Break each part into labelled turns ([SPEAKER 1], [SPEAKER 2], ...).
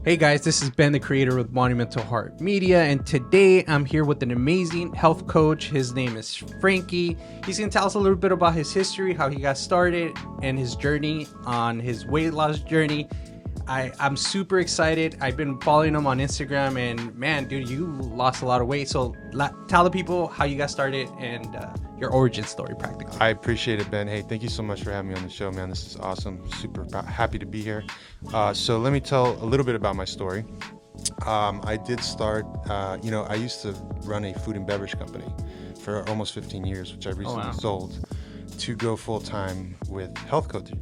[SPEAKER 1] Hey guys, this is Ben, the creator of Monumental Heart Media, and today I'm here with an amazing health coach. His name is Frankie. He's going to tell us a little bit about his history, how he got started, and his journey on his weight loss journey. I'm super excited. I've been following him on Instagram, and man, dude, you lost a lot of weight. So tell the people how you got started and your origin story, practically.
[SPEAKER 2] I appreciate it, Ben. Hey, thank you so much for having me on the show, man. This is awesome. Super happy to be here. So let me tell a little bit about my story. I did start, I used to run a food and beverage company for almost 15 years, which I recently sold to go full-time with health coaching.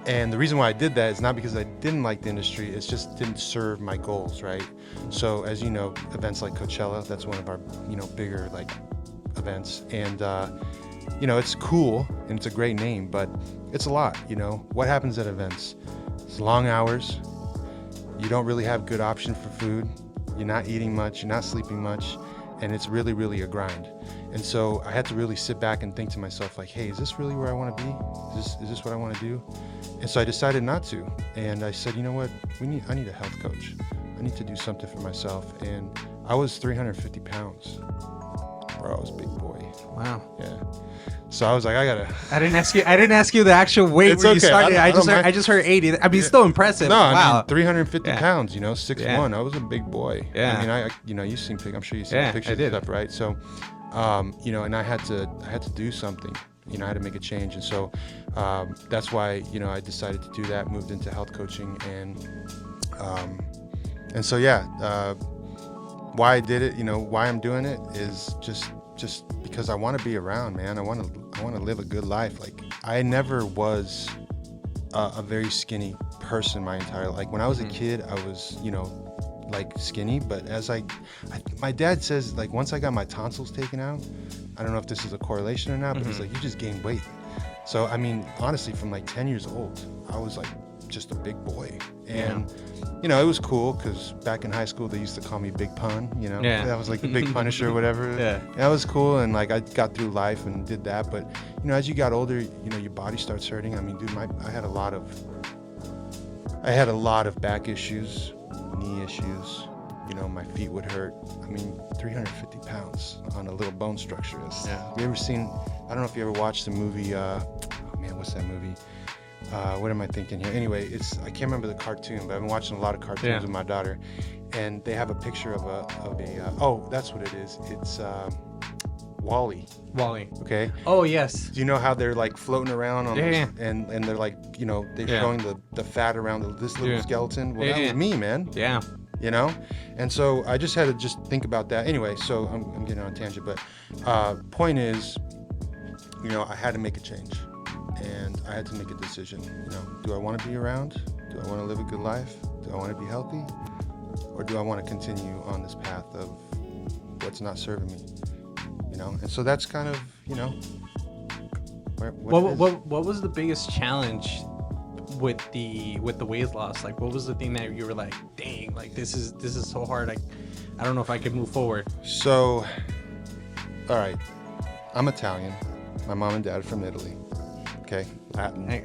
[SPEAKER 2] And the reason why I did that is not because I didn't like the industry, it just didn't serve my goals, right? So as you know, events like Coachella, that's one of our, bigger events. And, it's cool and it's a great name, but it's a lot, What happens at events? It's long hours. You don't really have good option for food. You're not eating much, you're not sleeping much, and it's really, really a grind. And so I had to really sit back and think to myself, like, hey, is this really where I want to be? Is this what I want to do? And so I decided not to. And I said, you know what? I need a health coach. I need to do something for myself. And I was 350 pounds. Bro, I was a big boy.
[SPEAKER 1] Wow.
[SPEAKER 2] Yeah. So I was like,
[SPEAKER 1] I didn't ask you the actual weight
[SPEAKER 2] It's
[SPEAKER 1] where you
[SPEAKER 2] okay.
[SPEAKER 1] started. I just heard 80. I mean, it's still impressive.
[SPEAKER 2] No,
[SPEAKER 1] Wow.
[SPEAKER 2] I mean, 350 pounds, 6'1". I was a big boy.
[SPEAKER 1] Yeah.
[SPEAKER 2] I mean, you've seen I'm sure you've seen pictures and stuff, right? So, and I had to do something. I had to make a change. And so that's why, I decided to do that, moved into health coaching. And so, why I did it, why I'm doing it is just because I want to be around, man. I want to live a good life. Like, I never was a very skinny person my entire life. Like, when I was a kid, I was, skinny, but my dad says, like, once I got my tonsils taken out, I don't know if this is a correlation or not, but he's like, you just gained weight. So, I mean, honestly, from like 10 years old, I was like just a big boy. And, it was cool because back in high school, they used to call me Big Pun, That was like the Big Punisher or whatever.
[SPEAKER 1] Yeah.
[SPEAKER 2] That was cool. And like, I got through life and did that. But, as you got older, your body starts hurting. I mean, dude, I had a lot of back issues, knee issues. My feet would hurt. I mean, 350 pounds on a little bone structure. You ever seen, I don't know if you ever watched the movie, what's that movie? What am I thinking here? Anyway, I can't remember the cartoon, but I've been watching a lot of cartoons with my daughter, and they have a picture of a that's what it is. It's Wall-E.
[SPEAKER 1] Wall-E.
[SPEAKER 2] Okay.
[SPEAKER 1] Oh, yes.
[SPEAKER 2] Do you know how they're like floating around on and they're like, they're showing the fat around this little skeleton? Well, that was me, man.
[SPEAKER 1] Yeah.
[SPEAKER 2] And so I just had to just think about that. Anyway, so I'm getting on a tangent, but point is, I had to make a change, and I had to make a decision. Do I want to be around? Do I want to live a good life? Do I want to be healthy? Or do I want to continue on this path of what's not serving me? And so that's kind of,
[SPEAKER 1] what was the biggest challenge with the weight loss? Like, what was the thing that you were like, dang, like this is so hard, I don't know if I could move forward?
[SPEAKER 2] So, all right, I'm Italian. My mom and dad are from Italy. Okay, Latin.
[SPEAKER 1] I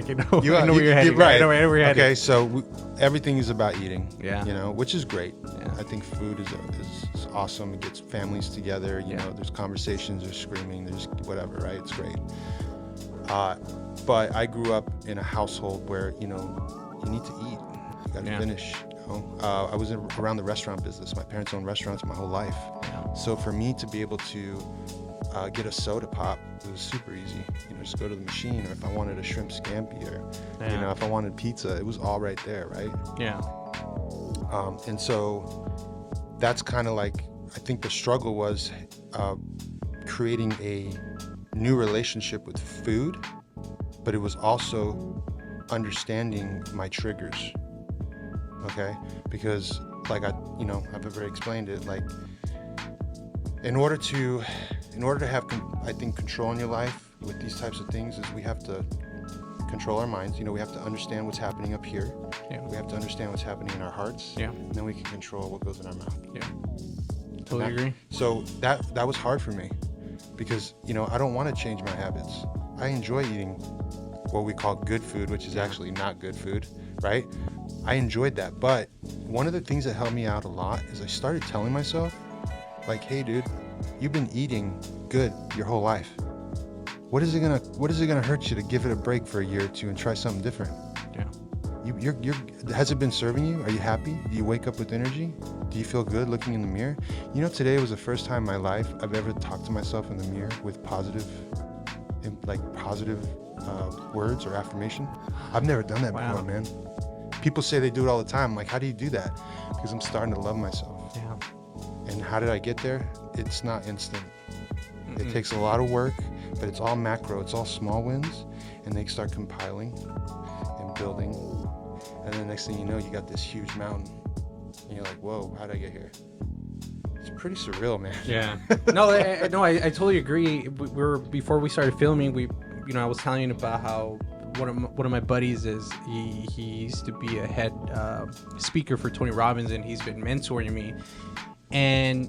[SPEAKER 1] know where you're heading.
[SPEAKER 2] Right.
[SPEAKER 1] I know where you're heading.
[SPEAKER 2] Okay, so everything is about eating.
[SPEAKER 1] Yeah.
[SPEAKER 2] Which is great.
[SPEAKER 1] Yeah.
[SPEAKER 2] I think food is awesome. It gets families together. There's conversations, there's screaming, there's whatever, right? It's great. But I grew up in a household where, you need to eat. You got to finish. I was around the restaurant business. My parents owned restaurants my whole life.
[SPEAKER 1] Yeah.
[SPEAKER 2] So for me to be able to get a soda pop, it was super easy. Just go to the machine, or if I wanted a shrimp scampi, or if I wanted pizza, it was all right there, right?
[SPEAKER 1] Yeah.
[SPEAKER 2] And so that's kind of like, I think the struggle was creating a new relationship with food, but it was also understanding my triggers. Okay, because like I've already explained it. Like, in order to have, I think, control in your life with these types of things, is we have to control our minds. We have to understand what's happening up here.
[SPEAKER 1] Yeah.
[SPEAKER 2] We have to understand what's happening in our hearts.
[SPEAKER 1] Yeah.
[SPEAKER 2] And then we can control what goes in our mouth.
[SPEAKER 1] Yeah. Totally agree.
[SPEAKER 2] So that was hard for me, because I don't want to change my habits. I enjoy eating what we call good food, which is actually not good food, right? I enjoyed that. But one of the things that helped me out a lot is I started telling myself, like, hey, dude, you've been eating good your whole life. What is it gonna hurt you to give it a break for a year or two and try something different?
[SPEAKER 1] Yeah.
[SPEAKER 2] You're has it been serving you? Are you happy? Do you wake up with energy? Do you feel good looking in the mirror? You know, today was the first time in my life I've ever talked to myself in the mirror with positive words or affirmation. I've never done that before, man. People say they do it all the time. I'm like, how do you do that? Because I'm starting to love myself.
[SPEAKER 1] Yeah.
[SPEAKER 2] And how did I get there? It's not instant. It takes a lot of work, but it's all macro. It's all small wins, and they start compiling and building. And then the next thing you know, you got this huge mountain. And you're like, whoa, how did I get here? It's pretty surreal, man.
[SPEAKER 1] Yeah. No, I totally agree. Before we started filming, I was telling you about how one of my buddies he used to be a head speaker for Tony Robbins, and he's been mentoring me. And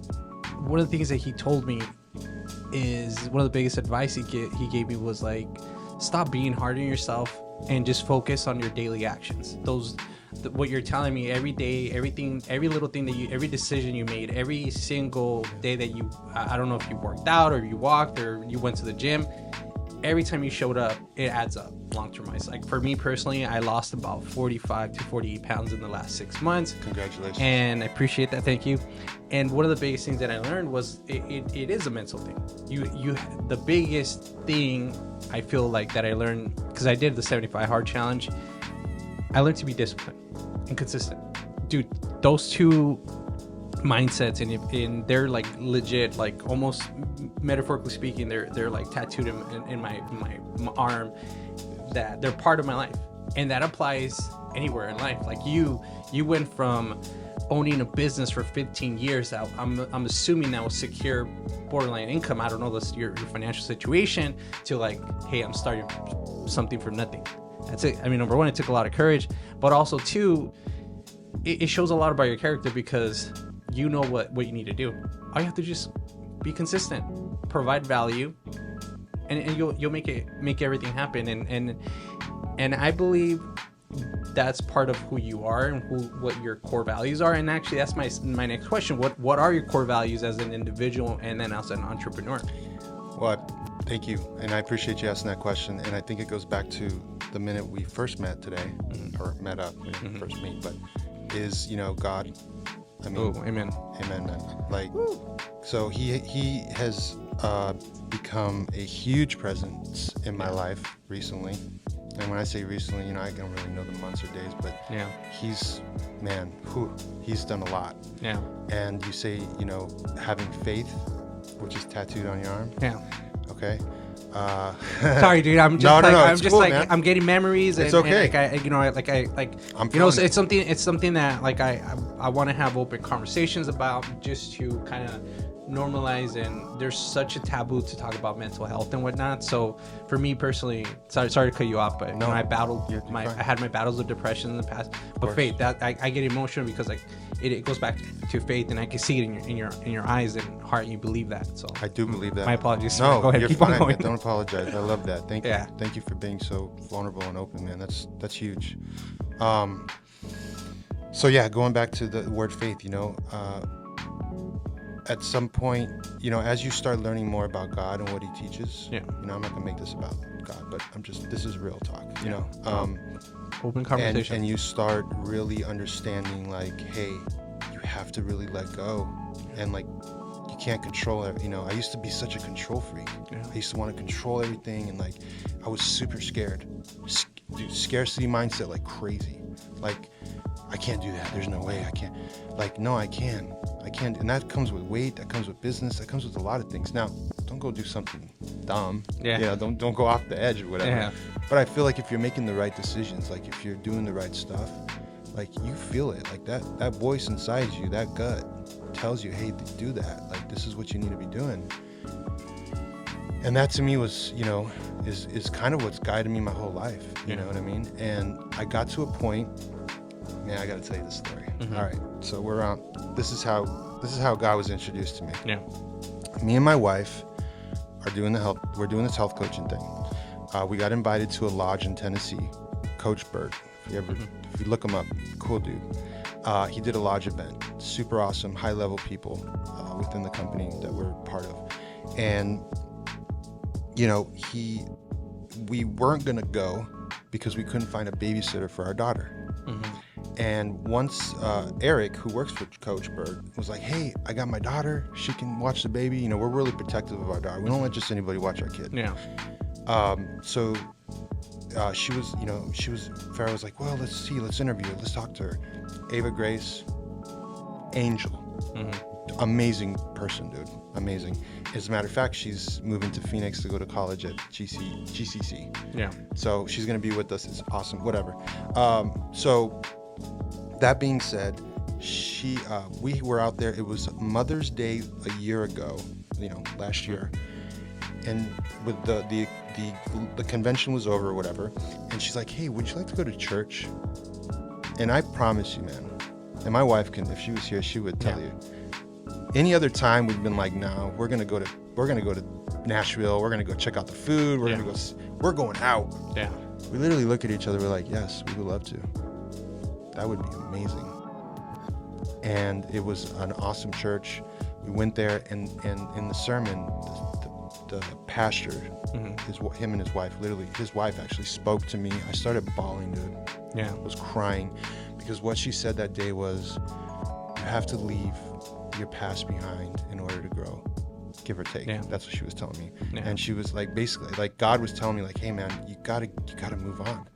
[SPEAKER 1] one of the things that he told me is one of the biggest advice he gave me was like, stop being hard on yourself and just focus on your daily actions. What you're telling me every day, every little thing every decision you made, every single day that I don't know if you worked out or you walked or you went to the gym, every time you showed up, it adds up long-term. Like for me personally, I lost about 45 to 48 pounds in the last 6 months.
[SPEAKER 2] Congratulations.
[SPEAKER 1] And I appreciate that. Thank you. And one of the biggest things that I learned was it is a mental thing. The biggest thing I feel like that I learned, because I did the 75 hard challenge, I learned to be disciplined and consistent. Dude, those two mindsets, and they're like legit, like almost metaphorically speaking, they're like tattooed in my arm, that they're part of my life, and that applies anywhere in life. Like you went from owning a business for 15 years. I'm assuming that was secure borderline income. I don't know your financial situation, to like, hey, I'm starting something from nothing. That's it. I mean, number one, it took a lot of courage, but also two, it shows a lot about your character, because you know what you need to do. All you have to just be consistent, provide value, and you'll make everything happen. And I believe that's part of who you are and what your core values are. And actually, that's my next question. What are your core values as an individual and then as an entrepreneur?
[SPEAKER 2] Well, thank you, and I appreciate you asking that question. And I think it goes back to the minute we first met today, or met up, we didn't first meet, but is, God. I mean,
[SPEAKER 1] amen,
[SPEAKER 2] man. Like, so he has become a huge presence in my life recently. And when I say recently, I don't really know the months or days, but he's done a lot.
[SPEAKER 1] Yeah.
[SPEAKER 2] And you say, having faith, which is tattooed on your arm.
[SPEAKER 1] Yeah.
[SPEAKER 2] Okay.
[SPEAKER 1] Sorry, dude. I'm just I'm just cool, like, man. I'm getting memories.
[SPEAKER 2] It's okay.
[SPEAKER 1] It's something that like I want to have open conversations about, just to kind of normalize. And there's such a taboo to talk about mental health and whatnot. So for me personally, sorry to cut you off, but I battled I had my battles with depression in the past. But faith, that I get emotional because like it goes back to faith, and I can see it in your eyes and heart. You believe that. So
[SPEAKER 2] I do believe that.
[SPEAKER 1] My apologies.
[SPEAKER 2] No,
[SPEAKER 1] go ahead.
[SPEAKER 2] You're
[SPEAKER 1] Keep
[SPEAKER 2] fine.
[SPEAKER 1] on going.
[SPEAKER 2] Don't apologize. I love that. Thank you.
[SPEAKER 1] Yeah.
[SPEAKER 2] Thank you for being so vulnerable and open, man. That's huge. So yeah, going back to the word faith, at some point, as you start learning more about God and what he teaches, I'm not gonna make this about God, but this is real talk,
[SPEAKER 1] open conversation.
[SPEAKER 2] And you start really understanding, like, hey, you have to really let go, and like, you can't control it. I used to be such a control freak. I used to want to control everything, and like, I was super scared. Dude, scarcity mindset like crazy. Like, I can't do that. There's no way I can't. Like, no, I can. And that comes with weight. That comes with business. That comes with a lot of things. Now, don't go do something dumb. Yeah. Don't go off the edge or whatever.
[SPEAKER 1] Yeah.
[SPEAKER 2] But I feel like if you're making the right decisions, like if you're doing the right stuff, like you feel it. Like that voice inside you, that gut tells you, hey, do that. Like, this is what you need to be doing. And that to me was, is kind of what's guided me my whole life. You know what I mean? And I got to a point. Man, I got to tell you this story. All right, so we're on. This is how God was introduced to me.
[SPEAKER 1] Yeah.
[SPEAKER 2] Me and my wife are doing we're doing this health coaching thing. We got invited to a lodge in Tennessee Coach Bert. If you look him up, cool dude. He did a lodge event, super awesome, high level people within the company that we're part of. And, you know, we weren't going to go because we couldn't find a babysitter for our daughter. And once Eric, who works for Coach Bert, was like, hey, I got my daughter. She can watch the baby. You know, we're really protective of our daughter. We don't let just anybody watch our kid.
[SPEAKER 1] Yeah.
[SPEAKER 2] So Farrah was like, well, let's interview her. Let's talk to her. Ava Grace, angel. Amazing person, dude. Amazing. As a matter of fact, she's moving to Phoenix to go to college at GCC.
[SPEAKER 1] Yeah.
[SPEAKER 2] So she's going to be with us. It's awesome. Whatever. So that being said, we were out there. It was Mother's Day a year ago, last year. And with the convention was over or whatever. And she's like, hey, would you like to go to church? And I promise you, man, and my wife can, if she was here, she would tell you. Any other time we've been like, no, we're gonna go to Nashville. We're gonna go check out the food. We're going out.
[SPEAKER 1] Yeah.
[SPEAKER 2] We literally look at each other. We're like, yes, we would love to. That would be amazing. And it was an awesome church. We went there, and in the sermon, the pastor, him and his wife, literally, his wife actually spoke to me. I started bawling, dude.
[SPEAKER 1] Yeah.
[SPEAKER 2] I was crying because what she said that day was, you have to leave your past behind in order to grow, give or take.
[SPEAKER 1] Yeah.
[SPEAKER 2] That's what she was telling me.
[SPEAKER 1] Yeah.
[SPEAKER 2] And she was like, basically, like God was telling me, like, hey man, you gotta move on.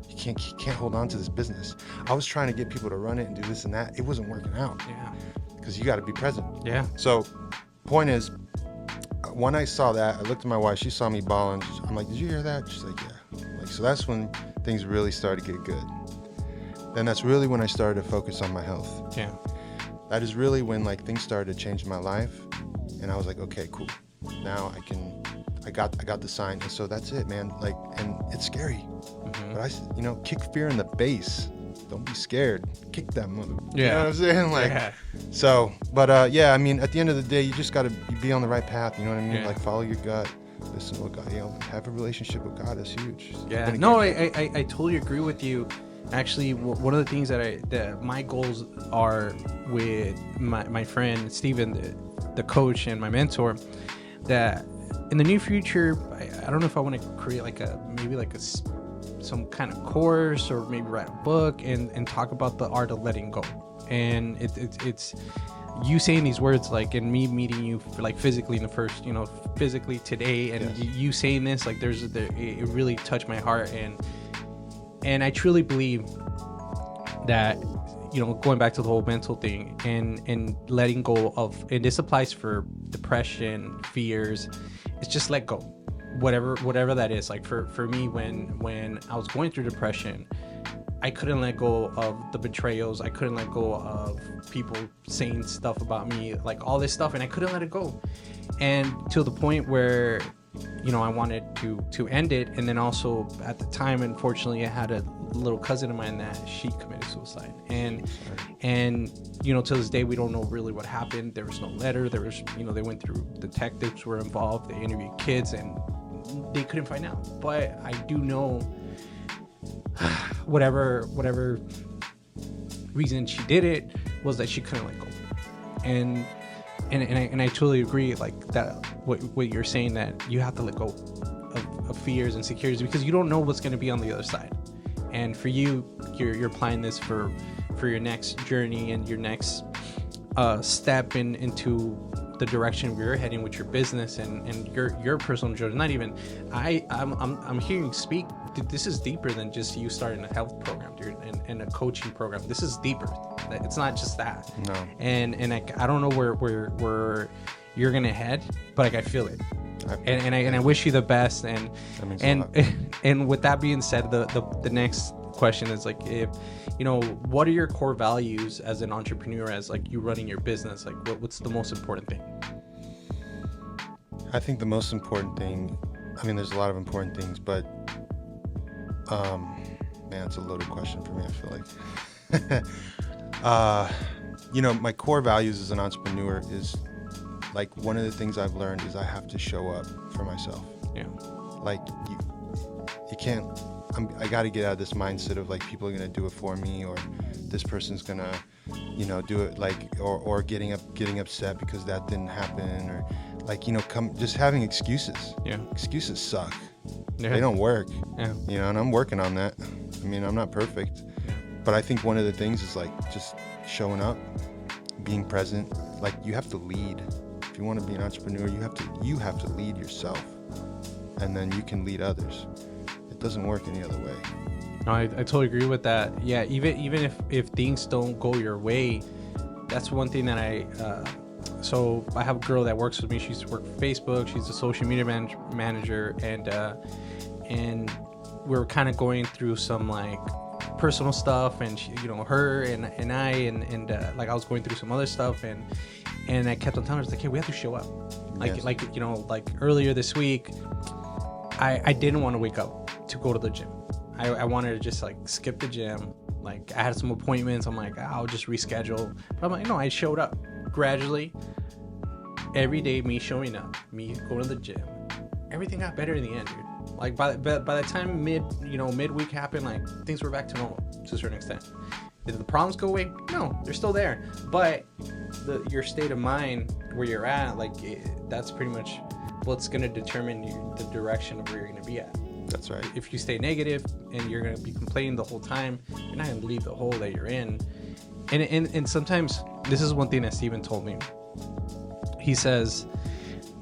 [SPEAKER 2] You can't hold on to this business. I was trying to get people to run it and do this and that. It wasn't working out.
[SPEAKER 1] Yeah.
[SPEAKER 2] Because you got to be present.
[SPEAKER 1] Yeah.
[SPEAKER 2] So, point is, when I saw that, I looked at my wife. She saw me bawling. I'm like, did you hear that? She's like, yeah. Like, so that's when things really started to get good. Then that's really when I started to focus on my health.
[SPEAKER 1] Yeah.
[SPEAKER 2] That is really when like things started to change in my life, and I was like, okay, cool. Now I got the sign, and so that's it, man. Like, and it's scary, but kick fear in the face. Don't be scared. Kick that mother.
[SPEAKER 1] Yeah.
[SPEAKER 2] You know what I'm saying? Like,
[SPEAKER 1] yeah.
[SPEAKER 2] So, but yeah, I mean, at the end of the day, you just gotta be on the right path. You know what I mean?
[SPEAKER 1] Yeah.
[SPEAKER 2] Like, follow your gut. Listen to what God. Have a relationship with God. That's huge.
[SPEAKER 1] Yeah. No, I totally agree with you. Actually, one of the things that my goals are with my friend Steven, the coach and my mentor, that in the near future, I don't know if I want to create some kind of course or maybe write a book and talk about the art of letting go. And it's you saying these words, like, and me meeting you physically in the first, physically today, and
[SPEAKER 2] yes.
[SPEAKER 1] you saying this, like, it really touched my heart. And I truly believe that, going back to the whole mental thing and letting go of, and this applies for depression, fears, it's just let go. Whatever that is. Like for me, when I was going through depression, I couldn't let go of the betrayals. I couldn't let go of people saying stuff about me, like all this stuff, and I couldn't let it go. And to the point where, I wanted to end it. And then also at the time, unfortunately, I had a little cousin of mine that she committed suicide. And to this day, we don't know really what happened. There was no letter. There was, they went through, detectives were involved. They interviewed kids and they couldn't find out. But I do know whatever reason she did it was that she couldn't let go. And I totally agree, like that, what you're saying, that you have to let go of fears and insecurities, because you don't know what's going to be on the other side. And for you're applying this for your next journey and your next step into the direction you're heading with your business and your personal journey. Not even I'm hearing you speak. This is deeper than just you starting a health program, dude, and a coaching program. This is deeper. It's not just that.
[SPEAKER 2] No.
[SPEAKER 1] And I don't know where you're gonna head, but like I feel it. And I wish you the best. And with that being said, the next question is like, if what are your core values as an entrepreneur, as like you running your business? Like what's the most important thing?
[SPEAKER 2] I think the most important thing, there's a lot of important things, but man, it's a loaded question for me, I feel like. My core values as an entrepreneur is, like, one of the things I've learned is I have to show up for myself.
[SPEAKER 1] Yeah.
[SPEAKER 2] Like, you can't, I got to get out of this mindset of like people are gonna do it for me, or this person's gonna, do it, like, or getting upset because that didn't happen, or like, just having excuses.
[SPEAKER 1] Yeah.
[SPEAKER 2] Excuses suck.
[SPEAKER 1] Yeah.
[SPEAKER 2] They don't work.
[SPEAKER 1] Yeah.
[SPEAKER 2] And I'm working on that. I mean, I'm not perfect, but I think one of the things is like just showing up, being present. Like, you have to lead. If you want to be an entrepreneur, you have to lead yourself, and then you can lead others. It doesn't work any other way.
[SPEAKER 1] No, I totally agree with that. Yeah, even if things don't go your way, that's one thing that so I have a girl that works with me. She used to work for Facebook. She's a social media manager, and we're kind of going through some like personal stuff, and she, her and I, and like I was going through some other stuff, and I kept on telling her, like, hey, we have to show up. Like,
[SPEAKER 2] yes.
[SPEAKER 1] like earlier this week, I didn't want to wake up to go to the gym. I wanted to just like skip the gym. Like, I had some appointments. I'm like, I'll just reschedule. But I'm like, no, I showed up gradually. Every day, me showing up, me going to the gym, everything got better in the end, dude. Like by the time midweek happened, like things were back to normal to a certain extent. Did the problems go away? No, they're still there. But your state of mind, where you're at, like that's pretty much what's going to determine the direction of where you're going to be at.
[SPEAKER 2] That's right.
[SPEAKER 1] If you stay negative and you're going to be complaining the whole time, you're not going to leave the hole that you're in. And sometimes, this is one thing that Steven told me. He says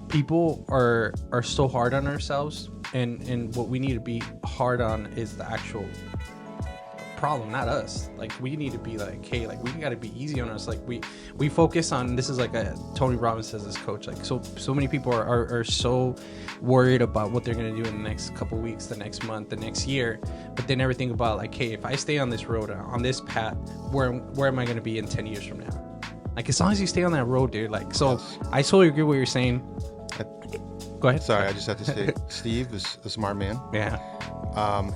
[SPEAKER 1] people are so hard on ourselves, and what we need to be hard on is the actual problem, not us. Like, we need to be like, hey, like, we got to be easy on us. Like, we focus on, this is like Tony Robbins says, as coach, like so many people are so worried about what they're going to do in the next couple weeks, the next month, the next year, but they never think about, like, hey, if I stay on this road, on this path, where am I going to be in 10 years from now? Like, as long as you stay on that road, dude. Like, so yes. I totally agree with what you're saying. Go ahead.
[SPEAKER 2] Sorry, I just have to say, Steve is a smart man.
[SPEAKER 1] Yeah.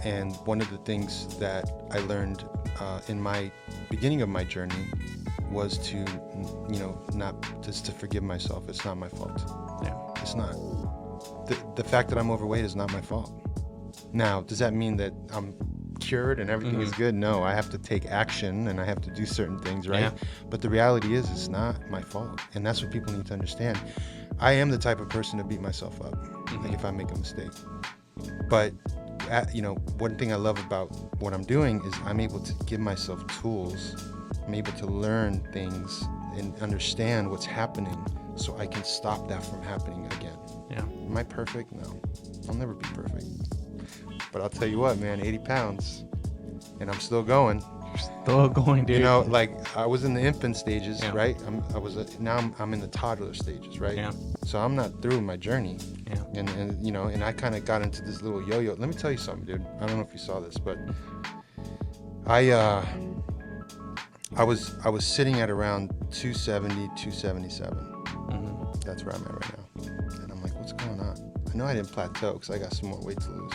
[SPEAKER 2] And one of the things that I learned in my beginning of my journey was to, not just to forgive myself. It's not my fault.
[SPEAKER 1] Yeah.
[SPEAKER 2] It's not. The fact that I'm overweight is not my fault. Now, does that mean that I'm cured and everything is good? No, I have to take action and I have to do certain things, right?
[SPEAKER 1] Yeah.
[SPEAKER 2] But the reality is, it's not my fault. And that's what people need to understand. I am the type of person to beat myself up, like if I make a mistake. But one thing I love about what I'm doing is I'm able to give myself tools. I'm able to learn things and understand what's happening so I can stop that from happening again.
[SPEAKER 1] Yeah.
[SPEAKER 2] Am I perfect? No. I'll never be perfect. But I'll tell you what, man, 80 pounds and I'm still going.
[SPEAKER 1] Still going, dude.
[SPEAKER 2] Like, I was in the infant stages,
[SPEAKER 1] yeah.
[SPEAKER 2] right? Now I'm in the toddler stages, right?
[SPEAKER 1] Yeah.
[SPEAKER 2] So I'm not through my journey.
[SPEAKER 1] Yeah.
[SPEAKER 2] And I kind of got into this little yo-yo. Let me tell you something, dude. I don't know if you saw this, but I was sitting at around 270, 277.
[SPEAKER 1] Mm-hmm.
[SPEAKER 2] That's where I'm at right now. And I'm like, what's going on? I know I didn't plateau because I got some more weight to lose.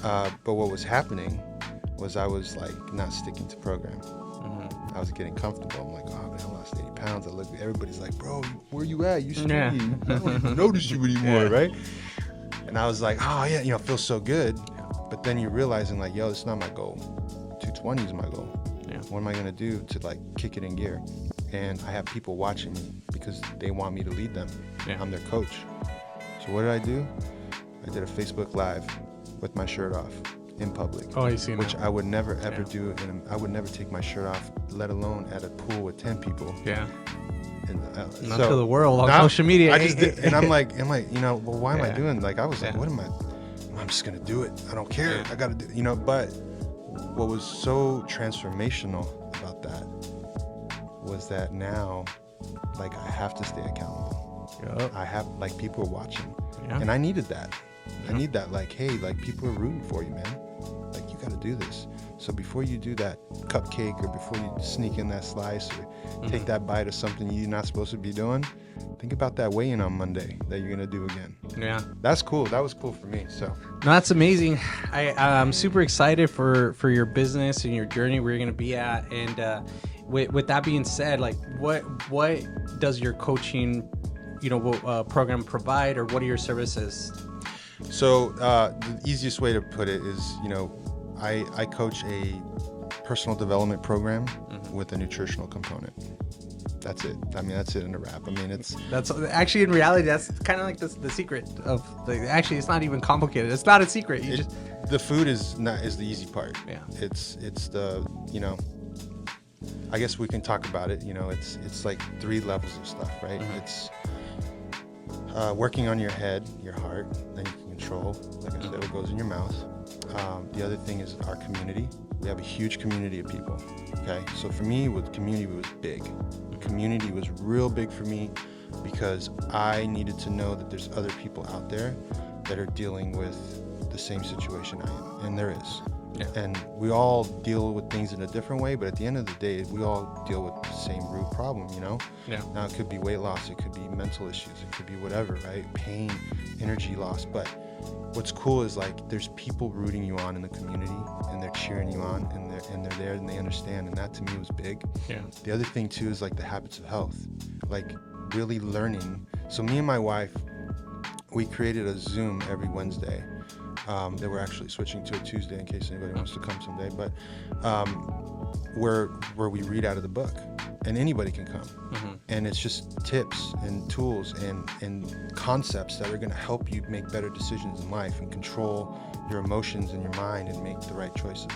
[SPEAKER 2] But what was happening was I was like not sticking to program. I was getting comfortable. I'm like, oh man, I lost 80 pounds. I look, everybody's like, bro, where you at? You skinny.
[SPEAKER 1] Yeah.
[SPEAKER 2] I don't even notice you anymore,
[SPEAKER 1] Yeah.
[SPEAKER 2] right? And I was like, oh yeah, it feels so good. But then you're realizing like, yo, it's not my goal. 220 is my goal.
[SPEAKER 1] Yeah.
[SPEAKER 2] What am I gonna do to like kick it in gear? And I have people watching me because they want me to lead them.
[SPEAKER 1] Yeah.
[SPEAKER 2] I'm their coach. So what did I do? I did a Facebook Live with my shirt off in public.
[SPEAKER 1] Oh, you seen
[SPEAKER 2] which
[SPEAKER 1] that?
[SPEAKER 2] I would never ever do, and I would never take my shirt off, let alone at a pool with 10 people.
[SPEAKER 1] Yeah.
[SPEAKER 2] And,
[SPEAKER 1] not to the world on social media.
[SPEAKER 2] I just did, and I'm like, well, why am I doing? Like, I was like,
[SPEAKER 1] Yeah.
[SPEAKER 2] what am I? I'm just gonna do it. I don't care.
[SPEAKER 1] Yeah.
[SPEAKER 2] I gotta do. But what was so transformational about that was that now, like, I have to stay accountable.
[SPEAKER 1] Yep.
[SPEAKER 2] I have, like, people are watching,
[SPEAKER 1] Yeah.
[SPEAKER 2] and I needed that.
[SPEAKER 1] Yeah.
[SPEAKER 2] I need that, like, hey, like, people are rooting for you, man. Like, you got to do this. So before you do that cupcake, or before you sneak in that slice, or take that bite of something you're not supposed to be doing, think about that weigh-in on Monday that you're gonna do again.
[SPEAKER 1] Yeah.
[SPEAKER 2] That's cool. That was cool for me. So
[SPEAKER 1] No, that's amazing. I'm super excited for your business and your journey where you're going to be at. And with that being said, like, what does your coaching program provide, or what are your services?
[SPEAKER 2] So the easiest way to put it is, I coach a personal development program with a nutritional component. That's it. I mean, that's it in a wrap. I mean,
[SPEAKER 1] that's actually, in reality, that's kind of like the secret of actually, it's not even complicated. It's not a secret.
[SPEAKER 2] The food is the easy part.
[SPEAKER 1] Yeah.
[SPEAKER 2] It's the, I guess we can talk about it. It's like 3 levels of stuff, right? It's working on your head, your heart, then you can control, like I said, what goes in your mouth. The other thing is our community. We have a huge community of people. Okay, so for me, community was big. Community was real big for me because I needed to know that there's other people out there that are dealing with the same situation I am, and there is.
[SPEAKER 1] Yeah.
[SPEAKER 2] And we all deal with things in a different way, but at the end of the day, we all deal with the same root problem,
[SPEAKER 1] Yeah.
[SPEAKER 2] Now, it could be weight loss, it could be mental issues, it could be whatever, right? Pain, energy loss. But what's cool is, like, there's people rooting you on in the community, and they're cheering you on, and they're there, and they understand. And that, to me, was big.
[SPEAKER 1] Yeah.
[SPEAKER 2] The other thing, too, is, like, the habits of health. Like, really learning. So me and my wife, we created a Zoom every Wednesday. That we're actually switching to a Tuesday in case anybody wants to come someday, but where we read out of the book, and anybody can come. And it's just tips and tools and concepts that are going to help you make better decisions in life and control your emotions and your mind and make the right choices.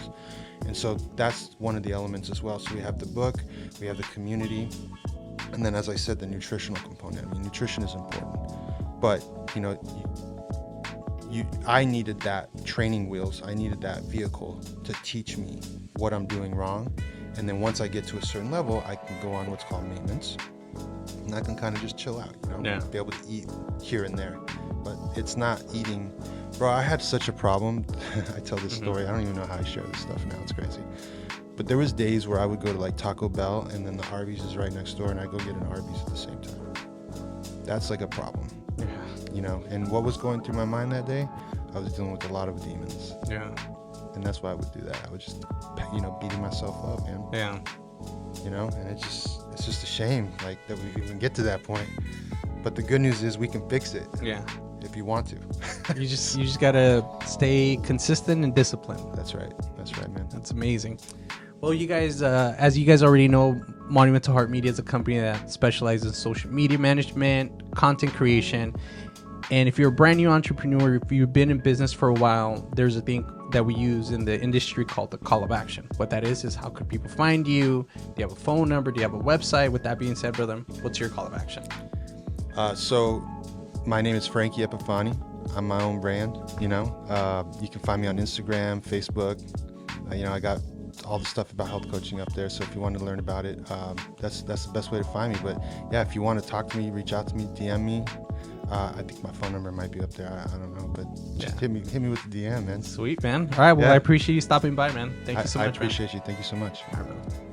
[SPEAKER 2] And so that's one of the elements as well. So we have the book, we have the community, and then, as I said, the nutritional component. I mean, nutrition is important, but I needed that training wheels. I needed that vehicle to teach me what I'm doing wrong. And then once I get to a certain level, I can go on what's called maintenance. And I can kind of just chill out, be able to eat here and there. But it's not eating. Bro, I had such a problem. I tell this story. I don't even know how I share this stuff now. It's crazy. But there was days where I would go to, like, Taco Bell, and then the Arby's is right next door, and I go get an Arby's at the same time. That's like a problem. And what was going through my mind that day? I was dealing with a lot of demons.
[SPEAKER 1] Yeah.
[SPEAKER 2] And that's why I would do that. I would just, beating myself up, man.
[SPEAKER 1] Yeah.
[SPEAKER 2] And it's just a shame, like, that we even get to that point. But the good news is we can fix it.
[SPEAKER 1] Yeah.
[SPEAKER 2] If you want to.
[SPEAKER 1] you just gotta stay consistent and disciplined.
[SPEAKER 2] That's right, man.
[SPEAKER 1] That's amazing. Well, you guys, as you guys already know, Monumental Heart Media is a company that specializes in social media management, content creation. And if you're a brand new entrepreneur, if you've been in business for a while, there's a thing that we use in the industry called the call of action. What that is how could people find you? Do you have a phone number? Do you have a website? With that being said, brother, what's your call of action?
[SPEAKER 2] So my name is Frankie Epifani. I'm my own brand, You can find me on Instagram, Facebook. I got all the stuff about health coaching up there. So if you want to learn about it, that's the best way to find me. But yeah, if you want to talk to me, reach out to me, DM me. I think my phone number might be up there. I don't know, but just hit me with the DM, man.
[SPEAKER 1] Sweet, man. All right. Well, I appreciate you stopping by, man. Thank you so much.
[SPEAKER 2] I appreciate you. Thank you so much.
[SPEAKER 1] All right, brother.